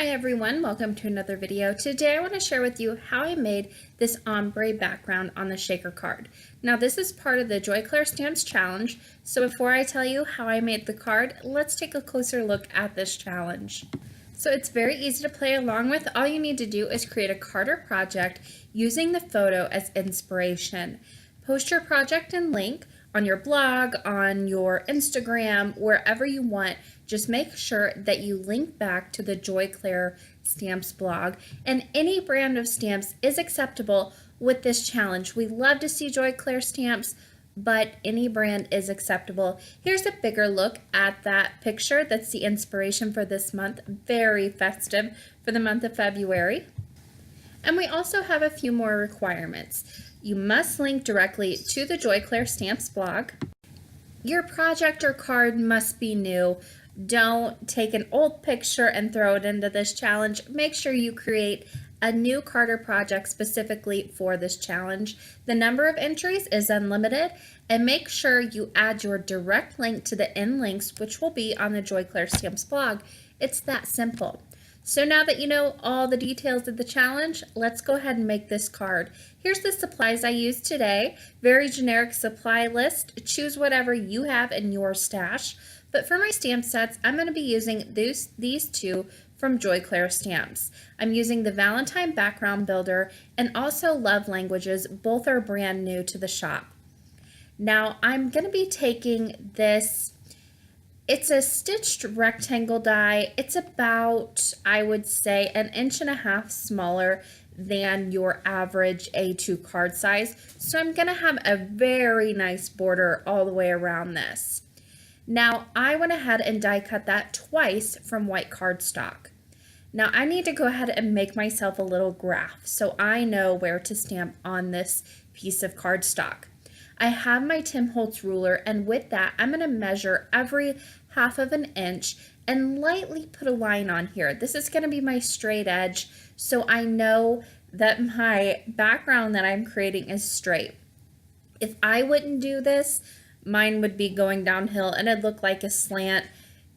Hi everyone, welcome to another video. Today I want to share with you how I made this ombre background on the shaker card. Now this is part of the Joy Clair Stamps challenge, so before I tell you how I made the card, let's take a closer look at this challenge. So it's very easy to play along with. All you need to do is create a card or project using the photo as inspiration. Post your project and link on your blog, on your Instagram, wherever you want. Just make sure that you link back to the Joy Clair Stamps blog, and any brand of stamps is acceptable with this challenge. We love to see Joy Clair Stamps, but any brand is acceptable. Here's a bigger look at that picture. That's the inspiration for this month. Very festive for the month of February. And we also have a few more requirements. You must link directly to the Joy Clair Stamps blog. Your project or card must be new. Don't take an old picture and throw it into this challenge. Make sure you create a new card or project specifically for this challenge. The number of entries is unlimited, and make sure you add your direct link to the inlinkz, which will be on the Joy Clair Stamps blog. It's that simple. So now that you know all the details of the challenge, let's go ahead and make this card. Here's the supplies I used today. Very generic supply list. Choose whatever you have in your stash. But for my stamp sets, I'm going to be using these two from Joy Clair Stamps. I'm using the Valentine background builder and also Love Languages. Both are brand new to the shop. Now I'm going to be taking this. It's a stitched rectangle die. It's about, I would say, 1.5 inches smaller than your average A2 card size. So I'm going to have a very nice border all the way around this. Now I went ahead and die cut that twice from white cardstock. Now I need to go ahead and make myself a little graph so I know where to stamp on this piece of cardstock. I have my Tim Holtz ruler, and with that I'm going to measure every 1/2 inch and lightly put a line on here. This is going to be my straight edge, so I know that my background that I'm creating is straight. If I wouldn't do this, mine would be going downhill and it'd look like a slant.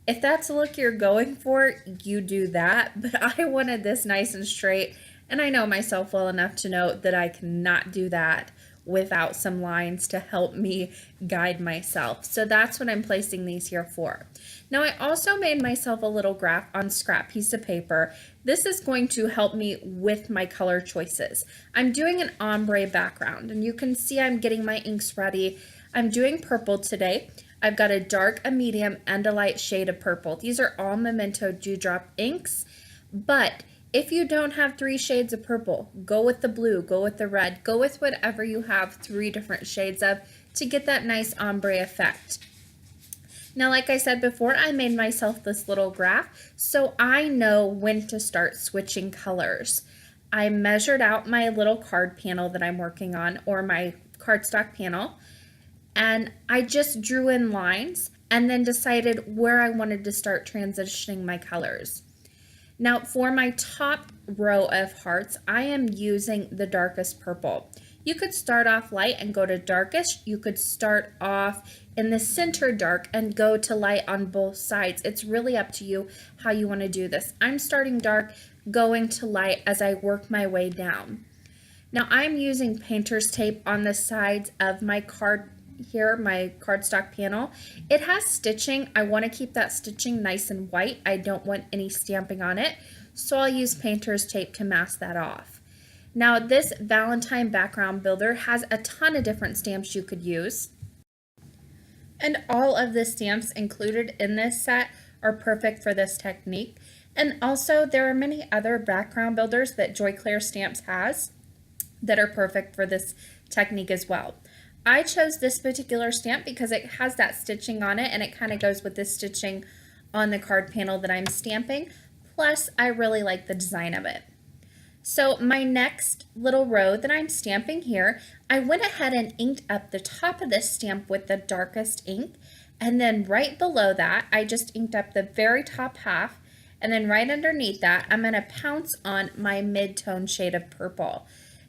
If that's the look you're going for, you do that, but I wanted this nice and straight, and I know myself well enough to know that I cannot do that without some lines to help me guide myself. So that's what I'm placing these here for. Now I also made myself a little graph on scrap piece of paper. This is going to help me with my color choices. I'm doing an ombre background, and you can see I'm getting my inks ready. I'm doing purple today. I've got a dark, a medium, and a light shade of purple. These are all Memento Dewdrop inks, but if you don't have 3 shades of purple, go with the blue, go with the red, go with whatever you have 3 different shades of to get that nice ombre effect. Now, like I said before, I made myself this little graph so I know when to start switching colors. I measured out my little card panel that I'm working on, or my cardstock panel, and I just drew in lines and then decided where I wanted to start transitioning my colors. Now for my top row of hearts, I am using the darkest purple. You could start off light and go to darkest. You could start off in the center dark and go to light on both sides. It's really up to you how you want to do this. I'm starting dark, going to light as I work my way down. Now I'm using painter's tape on the sides of my card here, my cardstock panel. It has stitching. I want to keep that stitching nice and white. I don't want any stamping on it, so I'll use painter's tape to mask that off. Now this Valentine background builder has a ton of different stamps you could use, and all of the stamps included in this set are perfect for this technique. And also there are many other background builders that Joy Clair Stamps has that are perfect for this technique as well. I chose this particular stamp because it has that stitching on it, and it kind of goes with the stitching on the card panel that I'm stamping. Plus, I really like the design of it. So my next little row that I'm stamping here, I went ahead and inked up the top of this stamp with the darkest ink, and then right below that, I just inked up the very top half, and then right underneath that, I'm going to pounce on my mid-tone shade of purple.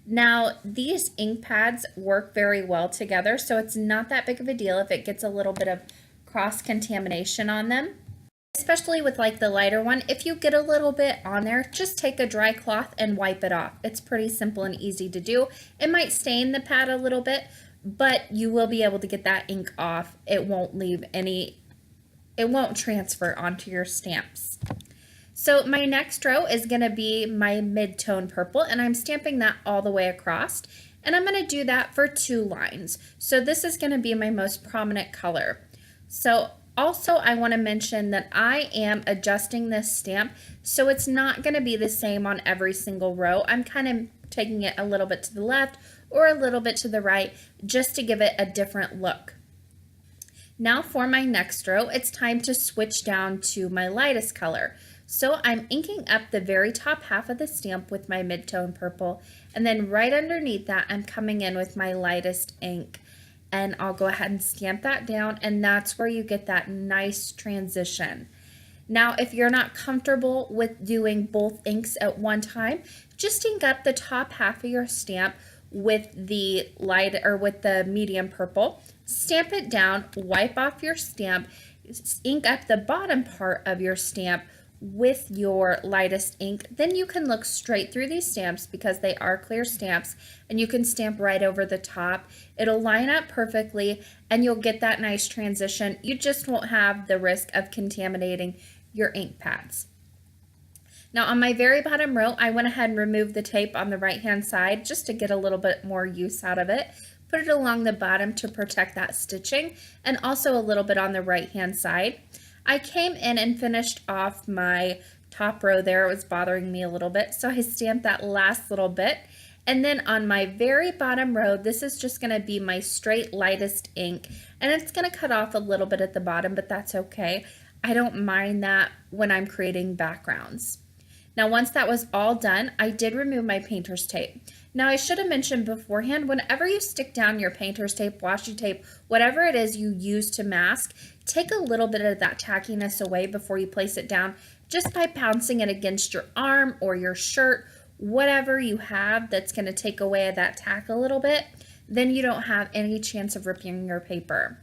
Now, these ink pads work very well together, so it's not that big of a deal if it gets a little bit of cross-contamination on them. especially with like the lighter one. If you get a little bit on there, just take a dry cloth and wipe it off. It's pretty simple and easy to do. It might stain the pad a little bit, but you will be able to get that ink off. It won't leave any, it won't transfer onto your stamps. So my next row is going to be my mid-tone purple, and I'm stamping that all the way across. And I'm going to do that for 2 lines. So this is going to be my most prominent color. So also I want to mention that I am adjusting this stamp, so it's not going to be the same on every single row. I'm kind of taking it a little bit to the left or a little bit to the right just to give it a different look. Now for my next row, it's time to switch down to my lightest color. So I'm inking up the very top half of the stamp with my mid-tone purple, and then right underneath that I'm coming in with my lightest ink, and I'll go ahead and stamp that down, and that's where you get that nice transition. Now if you're not comfortable with doing both inks at one time, just ink up the top half of your stamp with the light or with the medium purple, stamp it down, wipe off your stamp, ink up the bottom part of your stamp with your lightest ink. Then you can look straight through these stamps because they are clear stamps, and you can stamp right over the top. It'll line up perfectly and you'll get that nice transition. You just won't have the risk of contaminating your ink pads. Now on my very bottom row, I went ahead and removed the tape on the right hand side just to get a little bit more use out of it. Put it along the bottom to protect that stitching, and also a little bit on the right hand side. I came in and finished off my top row there. It was bothering me a little bit, so I stamped that last little bit. And then on my very bottom row, this is just going to be my straight lightest ink, and it's going to cut off a little bit at the bottom, but that's okay. I don't mind that when I'm creating backgrounds. Now once that was all done, I did remove my painter's tape. Now I should have mentioned beforehand, whenever you stick down your painter's tape, washi tape, whatever it is you use to mask, take a little bit of that tackiness away before you place it down, just by bouncing it against your arm or your shirt, whatever you have that's going to take away that tack a little bit. Then you don't have any chance of ripping your paper.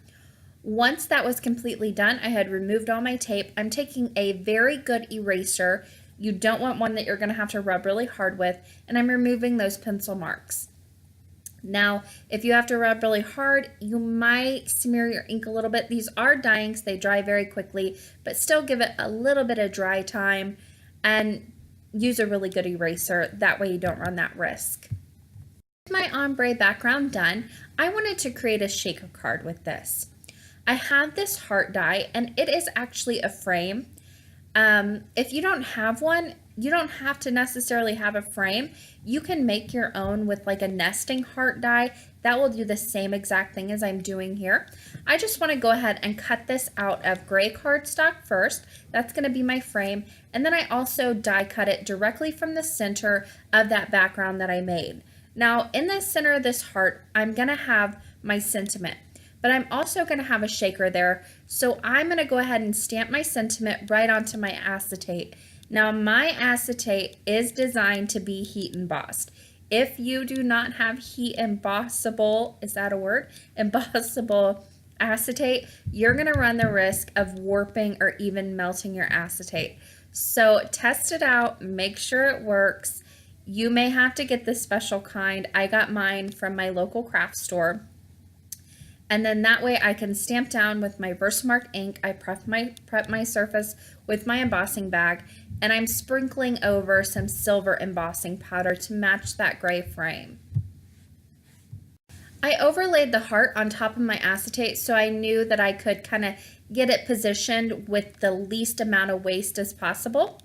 Once that was completely done, I had removed all my tape. I'm taking a very good eraser. You don't want one that you're going to have to rub really hard with, and I'm removing those pencil marks. Now, if you have to rub really hard, you might smear your ink a little bit. These are dye inks, they dry very quickly, but still give it a little bit of dry time, and use a really good eraser. That way you don't run that risk. With my ombre background done, I wanted to create a shaker card with this. I have this heart die, and it is actually a frame. If you don't have one, you don't have to necessarily have a frame. You can make your own with like a nesting heart die. That will do the same exact thing as I'm doing here. I just want to go ahead and cut this out of gray cardstock first. That's going to be my frame. And then I also die cut it directly from the center of that background that I made. Now in the center of this heart, I'm going to have my sentiment, but I'm also going to have a shaker there. So I'm going to go ahead and stamp my sentiment right onto my acetate. Now my acetate is designed to be heat embossed. If you do not have heat embossable, is that a word? Embossable acetate, you're going to run the risk of warping or even melting your acetate. So test it out, make sure it works. You may have to get the special kind. I got mine from my local craft store. And then that way I can stamp down with my Versamark ink. I prep my surface with my embossing bag, and I'm sprinkling over some silver embossing powder to match that gray frame. I overlaid the heart on top of my acetate so I knew that I could kind of get it positioned with the least amount of waste as possible.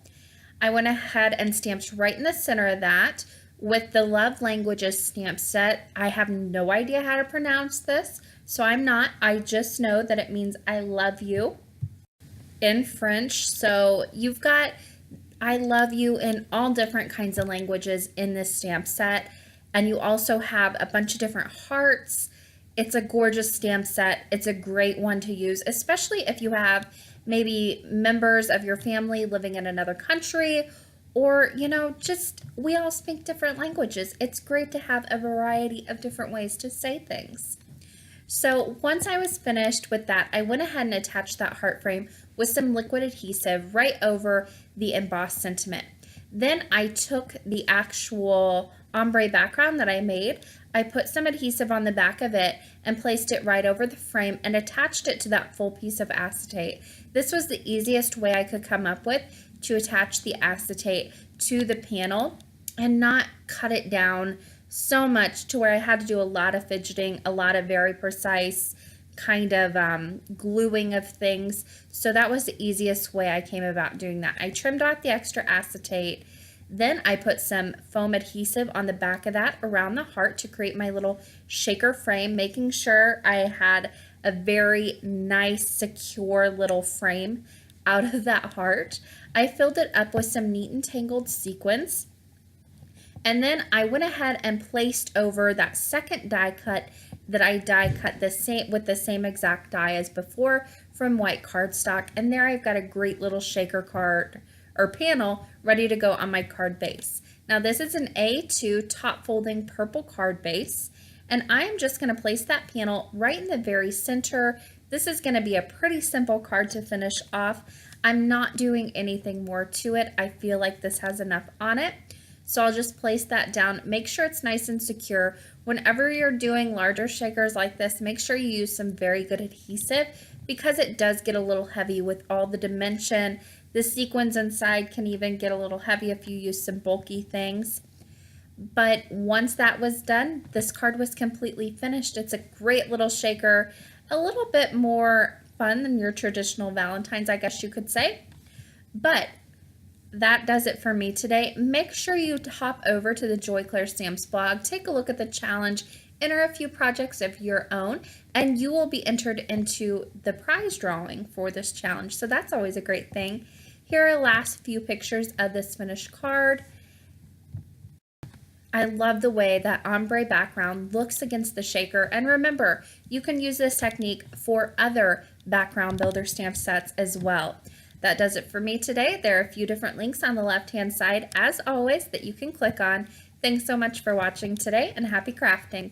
I went ahead and stamped right in the center of that with the Love Languages stamp set. I have no idea how to pronounce this, so I'm not. I just know that it means I love you in French. So you've got I love you in all different kinds of languages in this stamp set. And you also have a bunch of different hearts. It's a gorgeous stamp set. It's a great one to use, especially if you have maybe members of your family living in another country, or, you know, just we all speak different languages. It's great to have a variety of different ways to say things. So once I was finished with that, I went ahead and attached that heart frame with some liquid adhesive right over the embossed sentiment. Then I took the actual ombre background that I made, I put some adhesive on the back of it and placed it right over the frame and attached it to that full piece of acetate. This was the easiest way I could come up with to attach the acetate to the panel and not cut it down so much to where I had to do a lot of fidgeting, a lot of very precise kind of gluing of things. So that was the easiest way I came about doing that. I trimmed off the extra acetate. Then I put some foam adhesive on the back of that around the heart to create my little shaker frame, making sure I had a very nice, secure little frame out of that heart. I filled it up with some neat and tangled sequins. And then I went ahead and placed over that second die cut that I die cut with the same exact die as before from white cardstock. And there I've got a great little shaker card or panel ready to go on my card base. Now this is an A2 top folding purple card base, and I am just going to place that panel right in the very center. This is going to be a pretty simple card to finish off. I'm not doing anything more to it. I feel like this has enough on it. So I'll just place that down. Make sure it's nice and secure. Whenever you're doing larger shakers like this, make sure you use some very good adhesive because it does get a little heavy with all the dimension. The sequins inside can even get a little heavy if you use some bulky things. But once that was done, this card was completely finished. It's a great little shaker, a little bit more fun than your traditional Valentine's, I guess you could say. But that does it for me today. Make sure you hop over to the Joy Clair Stamps blog, take a look at the challenge, enter a few projects of your own, and you will be entered into the prize drawing for this challenge. So that's always a great thing. Here are the last few pictures of this finished card. I love the way that ombre background looks against the shaker. And remember, you can use this technique for other background builder stamp sets as well. That does it for me today. There are a few different links on the left-hand side, as always, that you can click on. Thanks so much for watching today, and happy crafting.